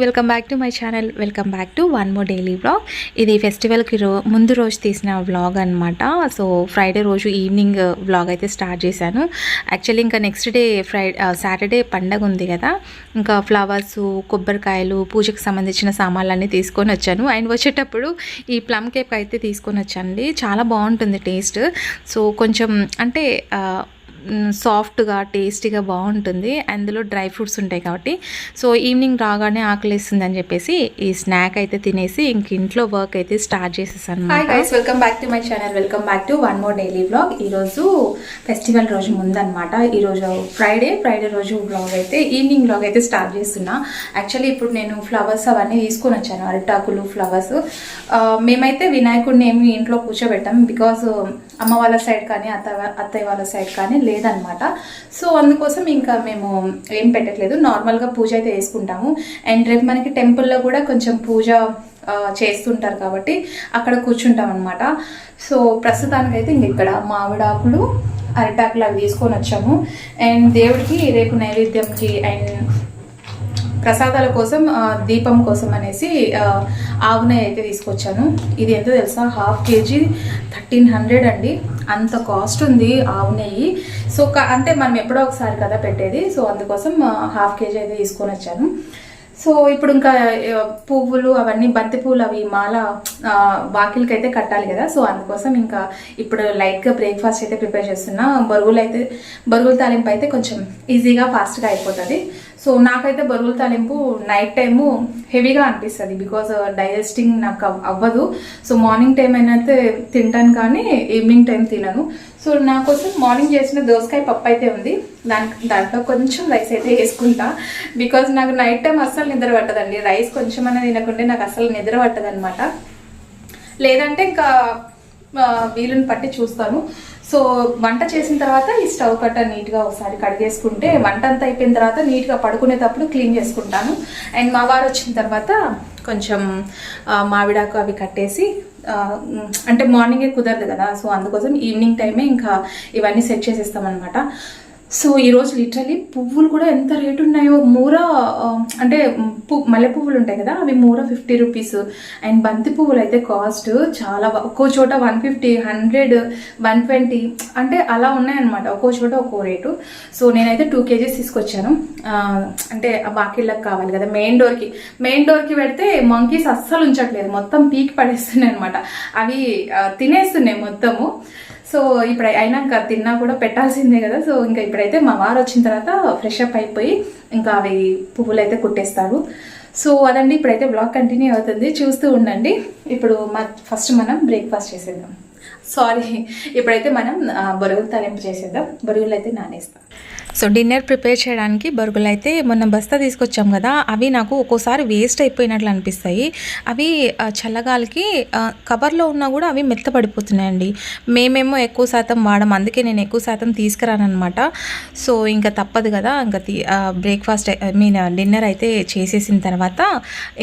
Welcome back to my channel. Welcome back to one more daily vlog. ఇది ఫెస్టివల్కి ముందు రోజు తీసిన వ్లాగ్ అనమాట. సో ఫ్రైడే రోజు ఈవినింగ్ వ్లాగ్ అయితే స్టార్ట్ చేశాను. యాక్చువల్లీ ఇంకా నెక్స్ట్ డే సాటర్డే పండగ ఉంది కదా, ఇంకా ఫ్లవర్స్, కొబ్బరికాయలు, పూజకు సంబంధించిన సామాన్లన్నీ తీసుకొని వచ్చాను. అండ్ వచ్చేటప్పుడు ఈ ప్లమ్ కేక్ అయితే తీసుకొని వచ్చానండి. చాలా బాగుంటుంది టేస్ట్. సో కొంచెం అంటే సాఫ్ట్గా టేస్టీగా బాగుంటుంది. అందులో డ్రై ఫ్రూట్స్ ఉంటాయి కాబట్టి సో ఈవినింగ్ రాగానే ఆకలిస్తుంది అని చెప్పేసి ఈ స్నాక్ అయితే తినేసి ఇంక ఇంట్లో వర్క్ అయితే స్టార్ట్ చేసేసాను. Hi guys, welcome back to my channel. Welcome back to one more daily vlog. ఈరోజు ఫెస్టివల్ రోజు ముందనమాట. ఈరోజు ఫ్రైడే రోజు వ్లాగ్ అయితే ఈవినింగ్ వ్లాగ్ అయితే స్టార్ట్ చేస్తున్నా. యాక్చువల్లీ ఇప్పుడు నేను ఫ్లవర్స్ అవన్నీ తీసుకొని వచ్చాను, అరిటాకులు, ఫ్లవర్స్. మేమైతే వినాయకుడిని ఏమి ఇంట్లో కూర్చోబెట్టాం, బికాజ్ అమ్మ వాళ్ళ సైడ్ కానీ అత్తయ్య వాళ్ళ సైడ్ కానీ లేదనమాట. సో అందుకోసం ఇంకా మేము ఏం పెట్టట్లేదు, నార్మల్గా పూజ అయితే వేసుకుంటాము. అండ్ రేపు మనకి టెంపుల్లో కూడా కొంచెం పూజ చేస్తుంటారు కాబట్టి అక్కడ కూర్చుంటాం అనమాట. సో ప్రస్తుతానికైతే ఇంక ఇక్కడ మామిడాకులు, అరిటాకులు అవి తీసుకొని వచ్చాము. అండ్ దేవుడికి రేపు నైవేద్యంకి అండ్ ప్రసాదాల కోసం, దీపం కోసం అనేసి ఆవు నెయ్యి అయితే తీసుకొచ్చాను. ఇది ఎంతో తెలుసా, 1/2 kg 1300 అండి. అంత కాస్ట్ ఉంది ఆవు నెయ్యి. సో అంటే మనం ఎప్పుడో ఒకసారి కదా పెట్టేది, సో అందుకోసం 1/2 kg అయితే తీసుకొని వచ్చాను. సో ఇప్పుడు ఇంకా పువ్వులు అవన్నీ, బంతి పువ్వులు అవి మాల వాకిలకి అయితే కట్టాలి కదా. సో అందుకోసం ఇంకా ఇప్పుడు లైట్గా బ్రేక్ఫాస్ట్ అయితే ప్రిపేర్ చేస్తున్నా. బొరుగుల తాలింపు అయితే కొంచెం ఈజీగా ఫాస్ట్గా అయిపోతుంది. సో నాకైతే బొరుగుల తాలింపు నైట్ టైము హెవీగా అనిపిస్తుంది, బికాజ్ డైజెస్టింగ్ నాకు అవ్వదు. సో మార్నింగ్ టైం అయితే తింటాను కానీ ఈవినింగ్ టైం తినను. సో నా కోసం మార్నింగ్ చేసిన దోసకాయ పప్పు అయితే ఉంది, దాంట్లో కొంచెం రైస్ అయితే వేసుకుంటా. బికాజ్ నాకు నైట్ టైం అస్సలు నిద్ర పట్టదండి. రైస్ కొంచెం అనేది తినకుంటే నాకు అస్సలు నిద్ర పట్టదనమాట. లేదంటే ఇంకా వీలుని పట్టి చూస్తాను. సో వంట చేసిన తర్వాత ఈ స్టవ్ కట్ట నీట్గా ఒకసారి కడిగేసుకుంటే, వంట అంతా అయిపోయిన తర్వాత నీట్గా పడుకునేటప్పుడు క్లీన్ చేసుకుంటాను. అండ్ మా వారు వచ్చిన తర్వాత కొంచెం మామిడాకు అవి కట్టేసి, అంటే మార్నింగే కుదరదు కదా, సో అందుకోసం ఈవినింగ్ టైమే ఇంకా ఇవన్నీ సెట్ చేసేస్తామన్నమాట. సో ఈరోజు లిటరలీ పువ్వులు కూడా ఎంత రేటు ఉన్నాయో. మూర అంటే మల్లె పువ్వులు ఉంటాయి కదా, అవి మూర 50 రూపీస్. అండ్ బంతి పువ్వులు అయితే కాస్ట్ చాలా, ఒక్కో చోట 150, 100, 120 అంటే అలా ఉన్నాయన్నమాట. ఒక్కో చోట ఒక్కో రేటు. సో నేనైతే 2 kgs తీసుకొచ్చాను. అంటే ఆ బాకీళ్ళకి కావాలి కదా. మెయిన్ డోర్కి పెడితే మంకీస్ అస్సలు ఉంచట్లేదు, మొత్తం పీకి పడేస్తున్నాయి అనమాట. అవి తినేస్తున్నాయి మొత్తము. సో ఇప్పుడు అయినాక తిన్నా కూడా పెట్టాల్సిందే కదా. సో ఇంకా ఇప్పుడైతే మా వారు వచ్చిన తర్వాత ఫ్రెష్ అప్ అయిపోయి ఇంకా అవి పువ్వులు అయితే కుట్టేస్తారు. సో అదండి, ఇప్పుడైతే బ్లాగ్ కంటిన్యూ అవుతుంది, చూస్తూ ఉండండి. ఇప్పుడు ఫస్ట్ మనం బ్రేక్ఫాస్ట్ చేసేద్దాం. ఇప్పుడైతే మనం బొరుగులు తాలింపు చేసేద్దాం. బొరుగులు అయితే నానేస్తాం. సో డిన్నర్ ప్రిపేర్ చేయడానికి బొరుగులు అయితే మొన్న బస్తా తీసుకొచ్చాం కదా, అవి నాకు ఒక్కోసారి వేస్ట్ అయిపోయినట్లు అనిపిస్తాయి. అవి చల్లగాలికి కవర్లో ఉన్నా కూడా అవి మెత్తపడిపోతున్నాయండి. మేమేమో ఎక్కువ శాతం వాడము, అందుకే నేను ఎక్కువ శాతం తీసుకురానమాట. సో ఇంకా తప్పదు కదా. ఇంకా బ్రేక్ఫాస్ట్ డిన్నర్ అయితే చేసేసిన తర్వాత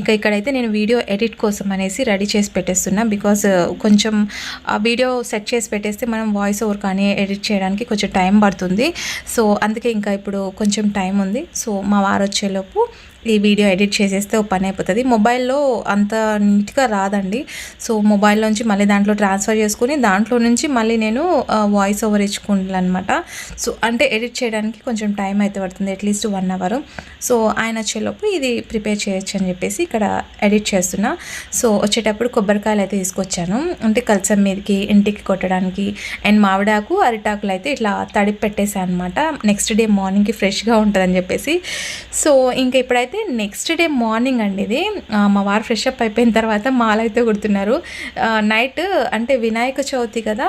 ఇంకా ఇక్కడైతే నేను వీడియో ఎడిట్ కోసం అనేసి రెడీ చేసి పెట్టేస్తున్నా. బికాజ్ కొంచెం వీడియో సెట్ చేసి పెట్టేస్తే మనం వాయిస్ ఓవర్ కానీ ఎడిట్ చేయడానికి కొంచెం టైం పడుతుంది. సో అందుకే ఇంకా ఇప్పుడు కొంచెం టైం ఉంది. సో మా వారు వచ్చేలోపు ఈ వీడియో ఎడిట్ చేసేస్తే ఒక పని అయిపోతుంది. మొబైల్లో అంత నీట్గా రాదండి. సో మొబైల్లోంచి మళ్ళీ దాంట్లో ట్రాన్స్ఫర్ చేసుకుని దాంట్లో నుంచి మళ్ళీ నేను వాయిస్ ఓవర్ ఇచ్చుకుంటాను అనమాట. సో అంటే ఎడిట్ చేయడానికి కొంచెం టైం అయితే పడుతుంది, అట్లీస్ట్ 1 hour. సో ఆయన వచ్చేలోపు ఇది ప్రిపేర్ చేయొచ్చు అని చెప్పేసి ఇక్కడ ఎడిట్ చేస్తున్నా. సో వచ్చేటప్పుడు కొబ్బరికాయలు అయితే తీసుకొచ్చాను, అంటే కలసం మీదకి ఇంటికి కొట్టడానికి. అండ్ మామిడాకు, అరిటాకులు అయితే ఇట్లా తడిపి పెట్టేసాను అనమాట, నెక్స్ట్ డే మార్నింగ్కి ఫ్రెష్గా ఉంటుందని చెప్పేసి. సో ఇంకా ఇప్పుడైతే నెక్స్ట్ డే మార్నింగ్ అండి ఇది. మా వారు ఫ్రెష్ అప్ అయిపోయిన తర్వాత మాలైతే కుడుతున్నారు. నైట్ అంటే వినాయక చవితి కదా,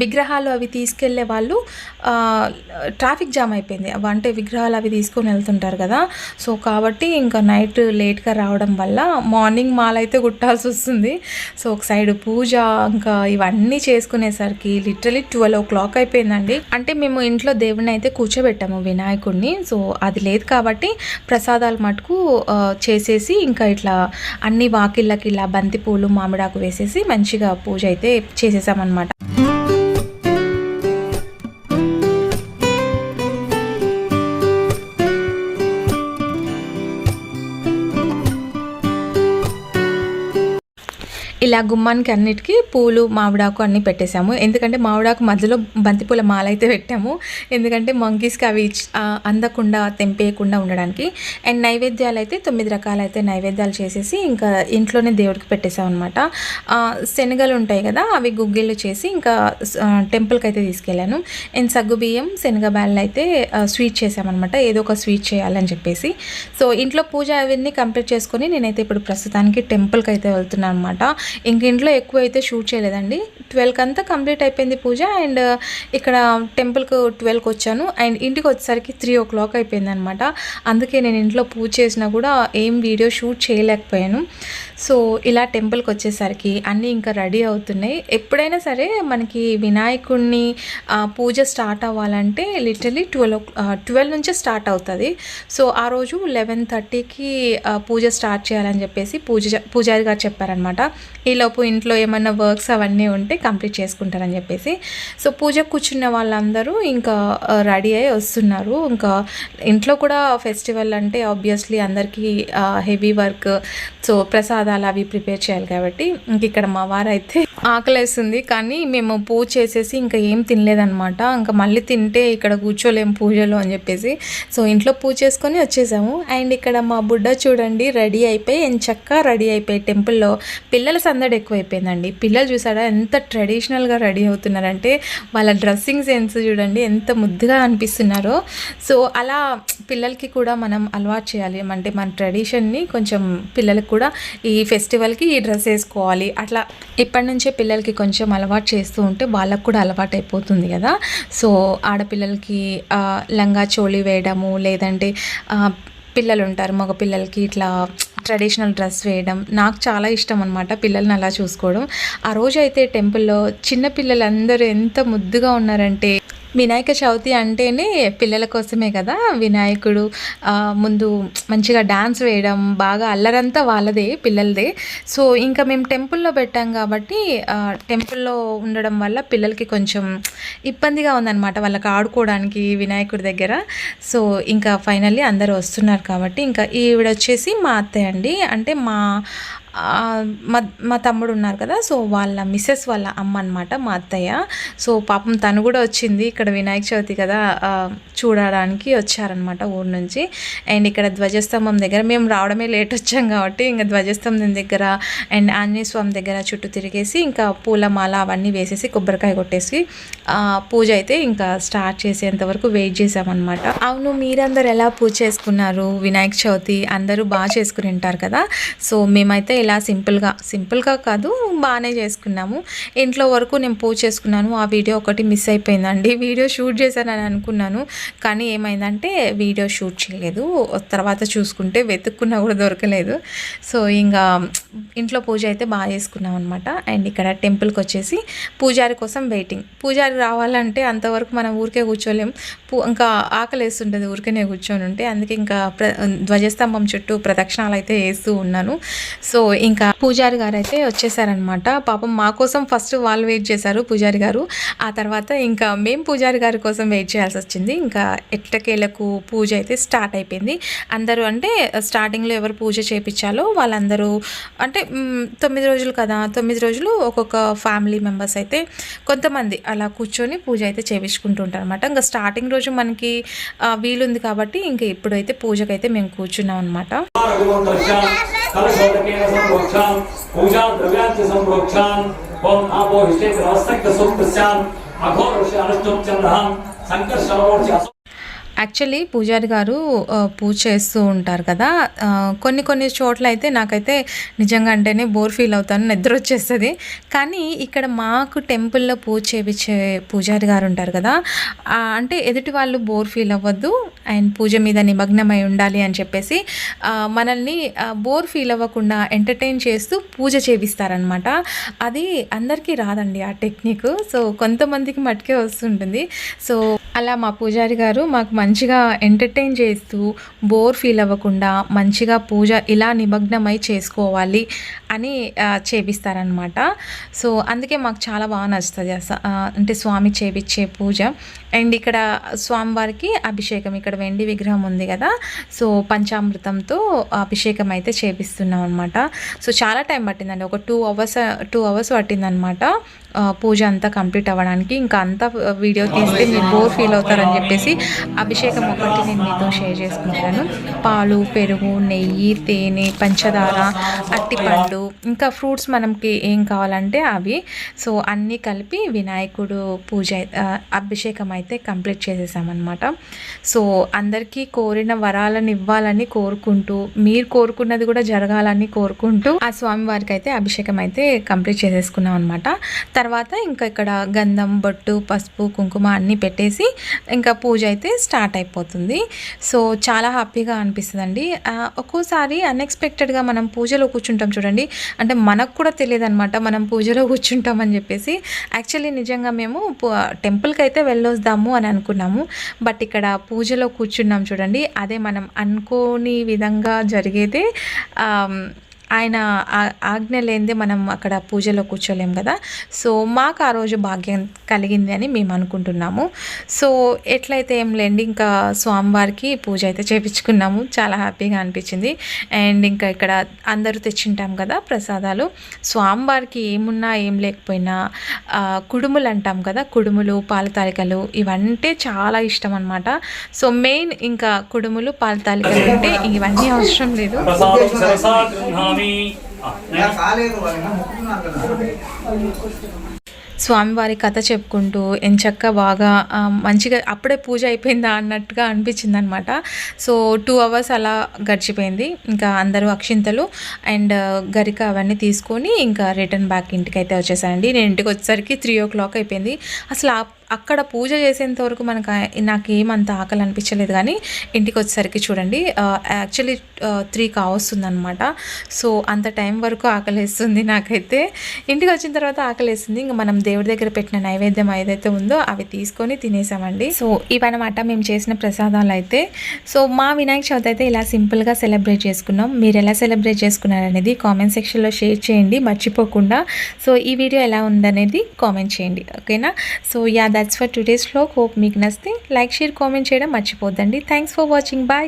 విగ్రహాలు అవి తీసుకెళ్లే వాళ్ళు ట్రాఫిక్ జామ్ అయిపోయింది. అంటే విగ్రహాలు అవి తీసుకొని వెళ్తుంటారు కదా. సో కాబట్టి ఇంకా నైట్ లేట్గా రావడం వల్ల మార్నింగ్ మాలైతే కుట్టాల్సి వస్తుంది. సో ఒక సైడ్ పూజ, ఇంకా ఇవన్నీ చేసుకునేసరికి లిటరలీ 12 o'clock అయిపోయిందండి. అంటే మేము ఇంట్లో దేవుడిని అయితే కూర్చోబెట్టాము, వినాయకుడిని. సో అది లేదు కాబట్టి ప్రసాదాలు మటుకు చేసేసి ఇంకా ఇట్లా అన్ని వాకిళ్ళకి ఇలా బంతి పూలు, మామిడాకు వేసేసి మంచిగా పూజ అయితే చేసేసామన్నమాట. ఇలా గుమ్మానికి అన్నిటికీ పూలు మామిడాకు అన్నీ పెట్టేశాము. ఎందుకంటే మామిడాకు మధ్యలో బంతిపూల మాల అయితే పెట్టాము. ఎందుకంటే మంకీస్కి అవి అందకుండా తెంపేయకుండా ఉండడానికి. అండ్ నైవేద్యాలు అయితే 9 రకాలైతే నైవేద్యాలు చేసేసి ఇంకా ఇంట్లోనే దేవుడికి పెట్టేసాం అనమాట. శనగలు ఉంటాయి కదా, అవి గుగ్గిళ్ళు చేసి ఇంకా టెంపుల్కి అయితే తీసుకెళ్ళాను. అండ్ సగ్గుబియ్యం శనగ బ్యాళ్ళు అయితే స్వీట్ చేసామన్నమాట. ఏదో ఒక స్వీట్ చేయాలని చెప్పేసి. సో ఇంట్లో పూజ అవన్నీ కంప్లీట్ చేసుకొని నేనైతే ఇప్పుడు ప్రస్తుతానికి టెంపుల్కి అయితే వెళ్తున్నాను అనమాట. ఇంక ఇంట్లో ఎక్కువ అయితే షూట్ చేయలేదండి. 12కి అంతా కంప్లీట్ అయిపోయింది పూజ. అండ్ ఇక్కడ టెంపుల్కి 12కి వచ్చాను. అండ్ ఇంటికి వచ్చేసరికి 3 o'clock అయిపోయింది అనమాట. అందుకే నేను ఇంట్లో పూజ చేసినా కూడా ఏం వీడియో షూట్ చేయలేకపోయాను. సో ఇలా టెంపుల్కి వచ్చేసరికి అన్నీ ఇంకా రెడీ అవుతున్నాయి. ఎప్పుడైనా సరే మనకి వినాయకుడిని పూజ స్టార్ట్ అవ్వాలంటే లిటరలీ 12 నుంచే స్టార్ట్ అవుతుంది. సో ఆ రోజు 11:30కి పూజ స్టార్ట్ చేయాలని చెప్పేసి పూజారి గారు చెప్పారనమాట. ఈలోపు ఇంట్లో ఏమన్నా వర్క్స్ అవన్నీ ఉంటే కంప్లీట్ చేసుకుంటారని చెప్పేసి. సో పూజకు కూర్చున్న వాళ్ళందరూ ఇంకా రెడీ అయ్యి వస్తున్నారు. ఇంకా ఇంట్లో కూడా ఫెస్టివల్ అంటే ఆబ్వియస్లీ అందరికీ హెవీ వర్క్, సో ప్రసాదాలు అవి ప్రిపేర్ చేయాలి కాబట్టి ఇంక ఇక్కడ మా వారైతే ఆకలేస్తుంది, కానీ మేము పూజ చేసేసి ఇంకా ఏం తినలేదనమాట. ఇంకా మళ్ళీ తింటే ఇక్కడ కూర్చోలేము పూజలో అని చెప్పేసి సో ఇంట్లో పూజ చేసుకొని వచ్చేసాము. అండ్ ఇక్కడ మా బుడ్డ చూడండి రెడీ అయిపోయి ఎంచక్కా రెడీ అయిపోయి టెంపుల్లో పిల్లల సందడి ఎక్కువైపోయిందండి. పిల్లలు చూసారా ఎంత ట్రెడిషనల్గా రెడీ అవుతున్నారంటే, వాళ్ళ డ్రెస్సింగ్ సెన్స్ చూడండి ఎంత ముద్దుగా అనిపిస్తున్నారో. సో అలా పిల్లలకి కూడా మనం అలవాటు చేయాలి. అంటే మన ట్రెడిషన్ని కొంచెం పిల్లలకి కూడా ఈ ఫెస్టివల్కి ఈ డ్రెస్ వేసుకోవాలి, అట్లా ఇప్పటి నుంచే పిల్లలకి కొంచెం అలవాటు చేస్తూ ఉంటే వాళ్ళకు కూడా అలవాటు అయిపోతుంది కదా. సో ఆడపిల్లలకి లంగా చోళీ వేయడము, లేదంటే పిల్లలు ఉంటారు మగ పిల్లలకి ఇట్లా ట్రెడిషనల్ డ్రెస్ వేయడం నాకు చాలా ఇష్టం అనమాట, పిల్లల్ని అలా చూసుకోవడం. ఆ రోజు అయితే టెంపుల్లో చిన్న పిల్లలందరూ ఎంత ముద్దుగా ఉన్నారంటే, వినాయక చవితి అంటేనే పిల్లల కోసమే కదా. వినాయకుడు ముందు మంచిగా డాన్స్ వేయడం, బాగా అల్లరంతా వాళ్ళదే, పిల్లలదే. సో ఇంకా మేము టెంపుల్లో పెట్టాం కాబట్టి టెంపుల్లో ఉండడం వల్ల పిల్లలకి కొంచెం ఇబ్బందిగా ఉందన్నమాట వాళ్ళకి ఆడుకోవడానికి వినాయకుడి దగ్గర. సో ఇంకా ఫైనల్లీ అందరూ వస్తున్నారు కాబట్టి ఇంకా ఈవిడ వచ్చేసి మా అత్తయ్య అండి, అంటే మా తమ్ముడు ఉన్నారు కదా, సో వాళ్ళ మిస్సెస్ వాళ్ళ అమ్మ అనమాట మా అత్తయ్య. సో పాపం తను కూడా వచ్చింది ఇక్కడ వినాయక చవితి కదా చూడడానికి వచ్చారనమాట ఊరు నుంచి. అండ్ ఇక్కడ ధ్వజస్తంభం దగ్గర మేము రావడమే లేట్ వచ్చాం కాబట్టి ఇంకా ధ్వజస్తంభం దగ్గర అండ్ ఆంజనేయ స్వామి దగ్గర చుట్టూ తిరిగేసి ఇంకా పూలమాల అవన్నీ వేసేసి కొబ్బరికాయ కొట్టేసి పూజ అయితే ఇంకా స్టార్ట్ చేసేంత వరకు వెయిట్ చేసామన్నమాట. అవును, మీరందరూ ఎలా పూజ చేసుకున్నారు వినాయక చవితి? అందరూ బాగా చేసుకుని ఉంటారు కదా. సో మేమైతే ఇలా సింపుల్గా కాదు బాగానే చేసుకున్నాము. ఇంట్లో వరకు నేను పూజ చేసుకున్నాను. ఆ వీడియో ఒకటి మిస్ అయిపోయిందండి. వీడియో షూట్ చేశానని అనుకున్నాను, కానీ ఏమైందంటే వీడియో షూట్ చేయలేదు. తర్వాత చూసుకుంటే వెతుక్కున్నా కూడా దొరకలేదు. సో ఇంకా ఇంట్లో పూజ అయితే బాగా చేసుకున్నాం అనమాట. అండ్ ఇక్కడ టెంపుల్కి వచ్చేసి పూజారి కోసం వెయిటింగ్. పూజారి రావాలంటే అంతవరకు మనం ఊరికే కూర్చోలేం, ఇంకా ఆకలి వేస్తుంటుంది ఊరికేనే కూర్చొని ఉంటే. అందుకే ఇంకా ధ్వజస్తంభం చుట్టూ ప్రదక్షిణాలు అయితే వేస్తూ ఉన్నాను. సో ఇంకా పూజారి గారు అయితే వచ్చేసారనమాట. పాపం మా కోసం ఫస్ట్ వాళ్ళు వెయిట్ చేశారు పూజారి గారు, ఆ తర్వాత ఇంకా మేము పూజారి గారి కోసం వెయిట్ చేయాల్సి వచ్చింది. ఇంకా ఎట్టకేలకు పూజ అయితే స్టార్ట్ అయిపోయింది. అందరూ అంటే స్టార్టింగ్లో ఎవరు పూజ చేయించాలో వాళ్ళందరూ, అంటే 9 రోజులు కదా, 9 రోజులు ఒక్కొక్క ఫ్యామిలీ మెంబర్స్ అయితే కొంతమంది అలా కూర్చొని పూజ అయితే చేయించుకుంటుంటారు అనమాట. ఇంకా స్టార్టింగ్ రోజు మనకి వీలుంది కాబట్టి ఇంకా ఇప్పుడైతే పూజకైతే మేము కూర్చున్నాం అనమాట. పూజా ద్రవ్యాన్ని సంప్రోక్షాన్ ఓం ఆపో హిష్టే ప్రవస్తక్త సూక్తస్యాం అఘోరష అనుష్ఠోపచంద్రహం సంకర్షణోర్చి. యాక్చువల్లీ పూజారి గారు పూజ చేస్తూ ఉంటారు కదా, కొన్ని చోట్ల అయితే నాకైతే నిజంగా అంటేనే బోర్ ఫీల్ అవుతాను, నిద్ర వచ్చేస్తుంది. కానీ ఇక్కడ మాకు టెంపుల్లో పూజ చేయించే పూజారి గారు ఉంటారు కదా, అంటే ఎదుటి వాళ్ళు బోర్ ఫీల్ అవ్వద్దు అండ్ పూజ మీద నిమగ్నమై ఉండాలి అని చెప్పేసి మనల్ని బోర్ ఫీల్ అవ్వకుండా ఎంటర్టైన్ చేస్తూ పూజ చేపిస్తారనమాట. అది అందరికీ రాదండి ఆ టెక్నిక్. సో కొంతమందికి మట్టుకే వస్తుంటుంది. సో అలా మా పూజారి గారు మాకు మంచిగా ఎంటర్టైన్ చేస్తూ బోర్ ఫీల్ అవ్వకుండా మంచిగా పూజ ఇలా నిమగ్నమై చేసుకోవాలి అని చేపిస్తారనమాట. సో అందుకే మాకు చాలా బాగా నచ్చుతుంది అంటే స్వామి చేపించే పూజ. అండ్ ఇక్కడ స్వామివారికి అభిషేకం, ఇక్కడ వెండి విగ్రహం ఉంది కదా, సో పంచామృతంతో అభిషేకం అయితే చేపిస్తున్నాం అనమాట. సో చాలా టైం పట్టిందండి, ఒక 2 అవర్స్ పట్టిందనమాట పూజ అంతా కంప్లీట్ అవ్వడానికి. ఇంకా అంతా వీడియో తీస్తే మీరు బోర్ ఫీల్ అవుతారని చెప్పేసి అభిషేకం ఒకటి నేను మీతో షేర్ చేసుకుంటాను. పాలు, పెరుగు, నెయ్యి, తేనె, పంచదార, అట్టిపండు, ఇంకా ఫ్రూట్స్ మనకి ఏం కావాలంటే అవి. సో అన్నీ కలిపి వినాయకుడు పూజ అభిషేకం అయితే కంప్లీట్ చేసేసామన్నమాట. సో అందరికీ కోరిన వరాలను ఇవ్వాలని కోరుకుంటూ, మీరు కోరుకున్నది కూడా జరగాలని కోరుకుంటూ ఆ స్వామివారికి అయితే అభిషేకం అయితే కంప్లీట్ చేసేసుకున్నాం అనమాట. తర్వాత ఇంకా ఇక్కడ గంధం, బొట్టు, పసుపు, కుంకుమ అన్నీ పెట్టేసి ఇంకా పూజ అయితే స్టార్ట్ అయిపోతుంది. సో చాలా హ్యాపీగా అనిపిస్తుందండి. ఒక్కోసారి అన్ఎక్స్పెక్టెడ్గా మనం పూజలో కూర్చుంటాం చూడండి, అంటే మనకు కూడా తెలియదు అనమాట మనం పూజలో కూర్చుంటామని చెప్పేసి. యాక్చువల్లీ నిజంగా మేము టెంపుల్కి అయితే వెళ్ళొద్దాము అని అనుకున్నాము, బట్ ఇక్కడ పూజలో కూర్చున్నాం చూడండి, అదే మనం అనుకోని విధంగా జరిగేదే. ఆయన ఆజ్ఞ లేనిదే మనం అక్కడ పూజలో కూర్చోలేం కదా. సో మాకు ఆ రోజు భాగ్యం కలిగింది అని మేము అనుకుంటున్నాము. సో ఎట్లయితే ఏం లేండి, ఇంకా స్వామివారికి పూజ అయితే చేయించుకున్నాము. చాలా హ్యాపీగా అనిపించింది. అండ్ ఇంకా ఇక్కడ అందరూ తెచ్చింటాం కదా ప్రసాదాలు, స్వామివారికి ఏమున్నా ఏం లేకపోయినా కుడుములు అంటాం కదా, కుడుములు, పాల తాలికలు ఇవంటే చాలా ఇష్టం అనమాట. సో మెయిన్ ఇంకా కుడుములు, పాల తాలికలు అంటే ఇవన్నీ అవసరం లేదు. స్వామివారి కథ చెప్పుకుంటూ ఎంచక్క బాగా మంచిగా అప్పుడే పూజ అయిపోయిందా అన్నట్టుగా అనిపించింది అనమాట. సో 2 అవర్స్ అలా గడిచిపోయింది. ఇంకా అందరూ అక్షింతలు అండ్ గరిక అవన్నీ తీసుకొని ఇంకా రిటర్న్ బ్యాక్ ఇంటికి అయితే వచ్చేసానండి. నేను ఇంటికి వచ్చేసరికి 3 o'clock అయిపోయింది. అసలు అక్కడ పూజ చేసేంత వరకు నాకు ఏమంత ఆకలి అనిపించలేదు, కానీ ఇంటికి వచ్చేసరికి చూడండి యాక్చువల్లీ 3 కావస్తుంది అనమాట. సో అంత టైం వరకు ఆకలిస్తుంది నాకైతే. ఇంటికి వచ్చిన తర్వాత ఆకలిస్తుంది. ఇంకా మనం దేవుడి దగ్గర పెట్టిన నైవేద్యం ఏదైతే ఉందో అవి తీసుకొని తినేసామండి. సో ఇవన్నమాట మేము చేసిన ప్రసాదాలు అయితే. సో మా వినాయక చవితి అయితే ఇలా సింపుల్గా సెలబ్రేట్ చేసుకున్నాం. మీరు ఎలా సెలబ్రేట్ చేసుకున్నారనేది కామెంట్ సెక్షన్లో షేర్ చేయండి మర్చిపోకుండా. సో ఈ వీడియో ఎలా ఉందనేది కామెంట్ చేయండి, ఓకేనా. So that's for today's vlog. Hope మీకు నచ్చితే లైక్, షేర్, కామెంట్ చేయడం మర్చిపోద్దండి. Thanks for watching. బాయ్.